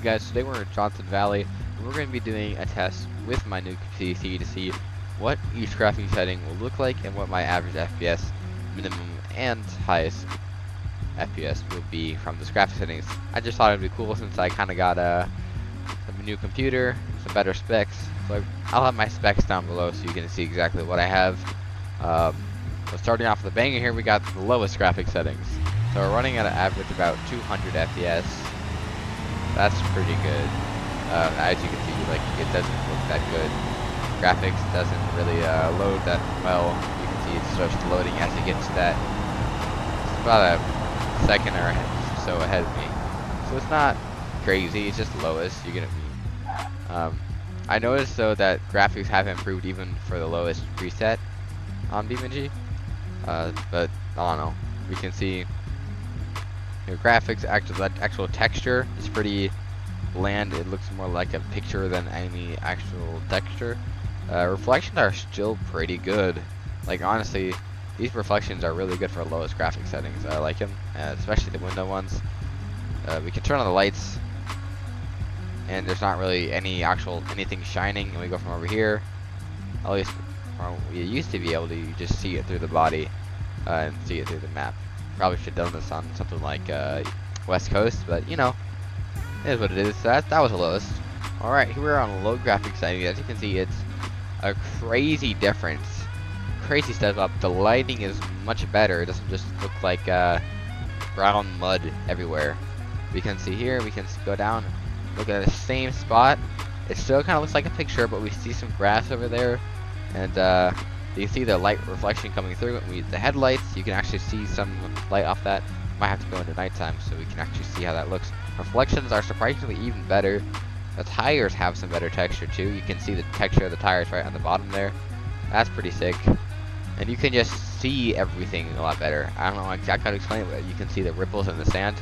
guys, today we're in Johnson Valley, and we're going to be doing a test with my new PC to see what each graphics setting will look like and what my average FPS, minimum, and highest FPS will be from this graphics settings. I just thought it would be cool since I kind of got a new computer, some better specs. So I'll have my specs down below so you can see exactly what I have. So starting off with the banger here, we got the lowest graphics settings. So we're running at an average about 200 FPS. That's pretty good. As you can see, like it doesn't look that good. Graphics doesn't really load that well. You can see it starts loading as it gets to that. It's about a second or so ahead of me. So it's not crazy. It's just the lowest. You're gonna be. I noticed though that graphics have improved even for the lowest preset on BeamNG. But I don't know. We can see your graphics, actual texture is pretty bland. It looks more like a picture than any actual texture. Reflections are still pretty good. Like honestly, these reflections are really good for lowest graphics settings. I like them, especially the window ones. We can turn on the lights, and there's not really anything shining. And we go from over here. At least we used to be able to just see it through the body and see it through the map. Probably should have done this on something like West Coast, but you know, it is what it is. So that was the lowest. Alright, here we're on a low graphics setting. As you can see, it's a crazy difference. Crazy step up. The lighting is much better. It doesn't just look like brown mud everywhere. We can see here, we can go down, look at the same spot. It still kind of looks like a picture, but we see some grass over there. And you see the light reflection coming through. And the headlights, you can actually see some light off that. Might have to go into nighttime so we can actually see how that looks. Reflections are surprisingly even better. The tires have some better texture too. You can see the texture of the tires right on the bottom there. That's pretty sick. And you can just see everything a lot better. I don't know exactly how to explain it, but you can see the ripples in the sand.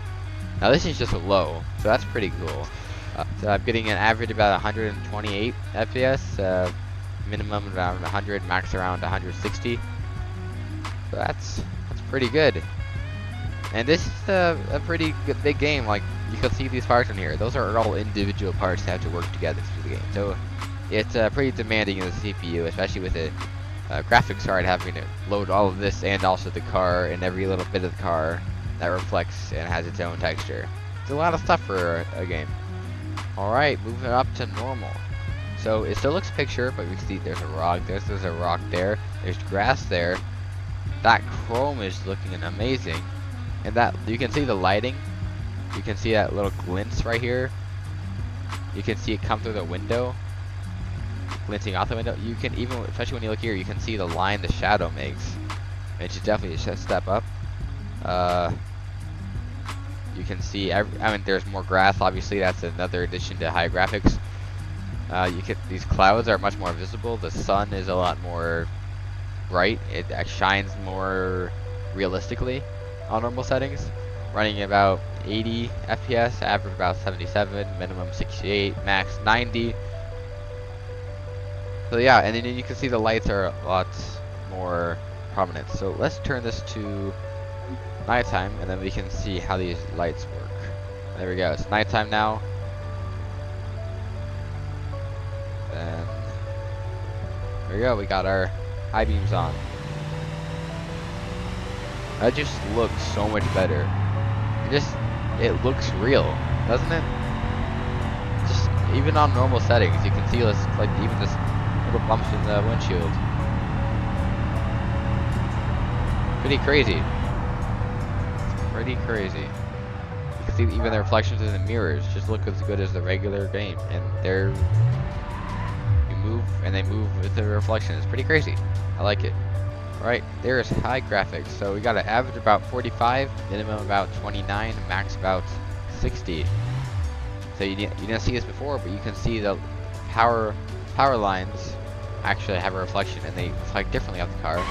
Now this is just a low, so that's pretty cool. So I'm getting an average about 128 FPS. Minimum around 100, max around 160. So that's pretty good. And this is a pretty good, big game. Like you can see these parts in here. Those are all individual parts that have to work together through the game. So it's pretty demanding in the CPU, especially with the graphics card having to load all of this and also the car and every little bit of the car that reflects and has its own texture. It's a lot of stuff for a game. All right, moving up to normal. So it still looks picture, but we can see there's a rock. There's a rock there. There's grass there. That chrome is looking amazing, and that you can see the lighting. You can see that little glints right here. You can see it come through the window, glinting out the window. You can even, especially when you look here, you can see the line the shadow makes, which is definitely a step up. You can see I mean, there's more grass. Obviously, that's another addition to high graphics. These clouds are much more visible. The sun is a lot more bright. It shines more realistically on normal settings. Running about 80 FPS, average about 77, minimum 68, max 90. So yeah, and then you can see the lights are a lot more prominent. So let's turn this to nighttime, and then we can see how these lights work. There we go. It's nighttime now. And there we go, we got our high beams on. That just looks so much better. It looks real, doesn't it? Just even on normal settings, you can see this, like even this little bumps in the windshield. Pretty crazy. Pretty crazy. You can see even the reflections in the mirrors just look as good as the regular game, and they move with the reflection. It's pretty crazy. I like it. Alright, there's high graphics. So we got an average about 45, minimum about 29, max about 60. So you didn't see this before, but you can see the power lines actually have a reflection, and they reflect differently off the car.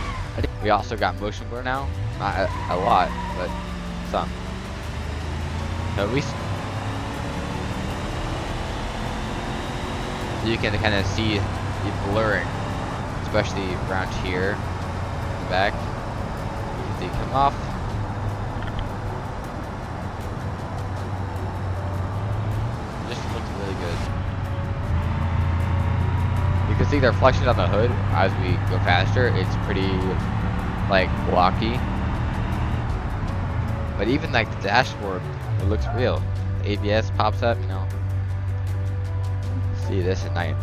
We also got motion blur now. Not a lot, but some. So you can kind of see the blurring, especially around here in the back. You can see it come off. Just can see the reflection on the hood as we go faster. It's pretty like blocky. But even like the dashboard, it looks real. The ABS pops up, you know. See this at night.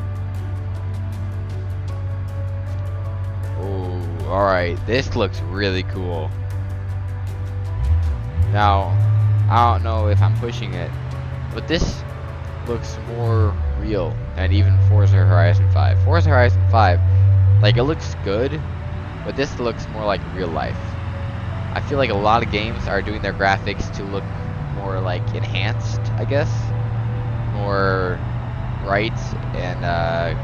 Oh, alright. This looks really cool. Now, I don't know if I'm pushing it, but this looks more real than even Forza Horizon 5. Forza Horizon 5, like, it looks good, but this looks more like real life. I feel like a lot of games are doing their graphics to look more like enhanced, I guess. More bright and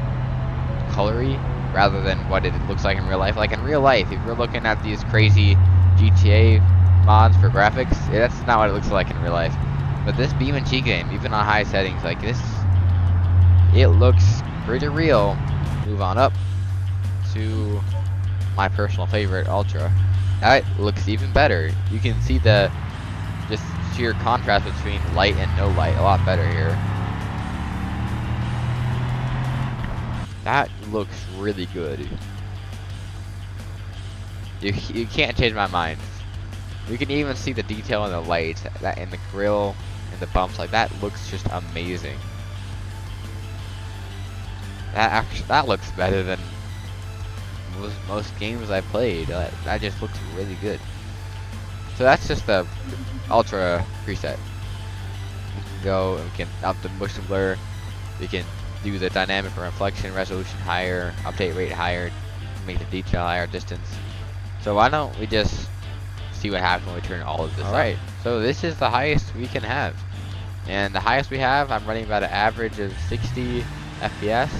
colory, rather than what it looks like in real life. Like in real life, if you're looking at these crazy GTA mods for graphics, that's not what it looks like in real life. But this BeamNG game, even on high settings like this, it looks pretty real. Move on up to my personal favorite, Ultra. That looks even better. You can see the just sheer contrast between light and no light a lot better here. That looks really good. You can't change my mind. You can even see the detail in the lights, that in the grill, and the bumps. Like that looks just amazing. That looks better than most games I've played. That just looks really good. So that's just the Ultra preset. We can go and we can up the motion blur. We can do the dynamic reflection resolution higher, update rate higher, make the detail higher, distance. So why don't we just see what happens when we turn all of this on. Alright, so this is the highest we can have. And the highest we have, I'm running about an average of 60 FPS.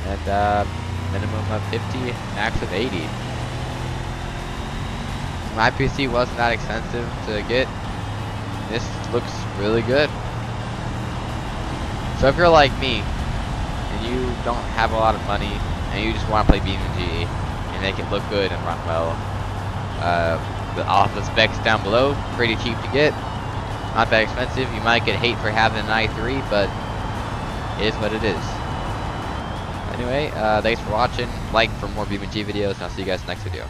And minimum of 50, max of 80. My PC wasn't that expensive to get. This looks really good. So if you're like me, and you don't have a lot of money, and you just want to play BeamNG, and make it look good and run well, all the specs down below, pretty cheap to get, not that expensive. You might get hate for having an i3, but it is what it is. Anyway, thanks for watching. Like for more BeamNG videos, and I'll see you guys next video.